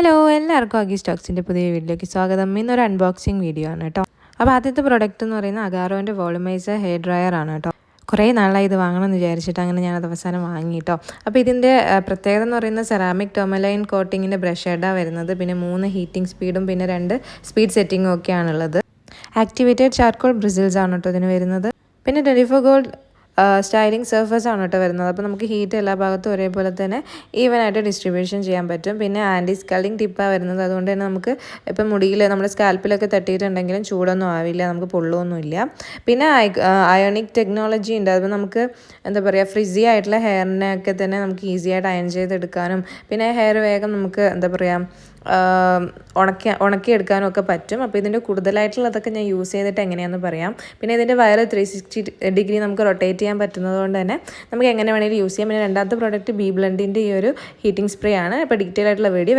Hello എല്ലാവർക്കും അഗി സ്റ്റോക്സിൻ്റെ പുതിയ വീഡിയോയ്ക്ക് സ്വാഗതം. ഇന്നൊരു അൺബോക്സിങ് വീഡിയോ ആണ് കേട്ടോ. അപ്പോൾ ആദ്യത്തെ പ്രൊഡക്റ്റ് എന്ന് പറയുന്നത് അഗാറോൻ്റെ വോളുമൈസർ ഹെയർ ഡ്രയർ ആണ് കേട്ടോ. കുറേ നാളായി ഇത് വാങ്ങണമെന്ന് വിചാരിച്ചിട്ട് അങ്ങനെ ഞാനത് അവസാനം വാങ്ങി കേട്ടോ. അപ്പോൾ ഇതിൻ്റെ പ്രത്യേകത എന്ന് പറയുന്നത് സെറാമിക് ടോമലൈൻ കോട്ടിങ്ങിൻ്റെ ബ്രഷ് ഹെഡാണ് വരുന്നത്. പിന്നെ 3 ഹീറ്റിംഗ് സ്പീഡും പിന്നെ 2 സ്പീഡ് സെറ്റിങ്ങും ഒക്കെയാണുള്ളത്. ആക്ടിവേറ്റഡ് ചാർക്കോൾ ബ്രിസിൽസ് ആണ് കേട്ടോ ഇതിന് വരുന്നത്. പിന്നെ 24 ഗോൾഡ് സ്റ്റൈലിംഗ് സർഫസ് ആണ് കേട്ടോ വരുന്നത്. അപ്പോൾ നമുക്ക് ഹീറ്റ് എല്ലാ ഭാഗത്തും ഒരേപോലെ തന്നെ ഈവനായിട്ട് ഡിസ്ട്രിബ്യൂഷൻ ചെയ്യാൻ പറ്റും. പിന്നെ ആൻറ്റി സ്കൾഡിങ് ടിപ്പാണ് വരുന്നത്. അതുകൊണ്ട് തന്നെ നമുക്ക് ഇപ്പം മുടിയിൽ നമ്മുടെ സ്കാൽപ്പിലൊക്കെ തട്ടിയിട്ടുണ്ടെങ്കിലും ചൂടൊന്നും ആവില്ല, നമുക്ക് പൊള്ളൊന്നുമില്ല. പിന്നെ അയോണിക് ടെക്നോളജി ഉണ്ട്. അത് നമുക്ക് എന്താ പറയുക, ഫ്രിസി ആയിട്ടുള്ള ഹെയറിനെയൊക്കെ തന്നെ നമുക്ക് ഈസി ആയിട്ട് അയൺ ചെയ്തെടുക്കാനും പിന്നെ ഹെയർ വേഗം നമുക്ക് എന്താ പറയുക ഉണക്കിയെടുക്കാനും ഒക്കെ പറ്റും. അപ്പോൾ ഇതിൻ്റെ കൂടുതലായിട്ടുള്ളതൊക്കെ ഞാൻ യൂസ് ചെയ്തിട്ട് എങ്ങനെയാണെന്ന് പറയാം. പിന്നെ ഇതിൻ്റെ വയർ 360 ഡിഗ്രി നമുക്ക് റൊട്ടേറ്റ് ചെയ്യാൻ പറ്റുന്നത് കൊണ്ട് തന്നെ നമുക്ക് എങ്ങനെ വേണമെങ്കിലും യൂസ് ചെയ്യാം. പിന്നെ രണ്ടാമത്തെ പ്രോഡക്റ്റ് ബി ബ്ലണ്ടിൻ്റെ ഈ ഒരു ഹീറ്റിംഗ് സ്പ്രേ ആണ്. അപ്പോൾ ഡീറ്റെയിൽ ആയിട്ടുള്ള വീഡിയോ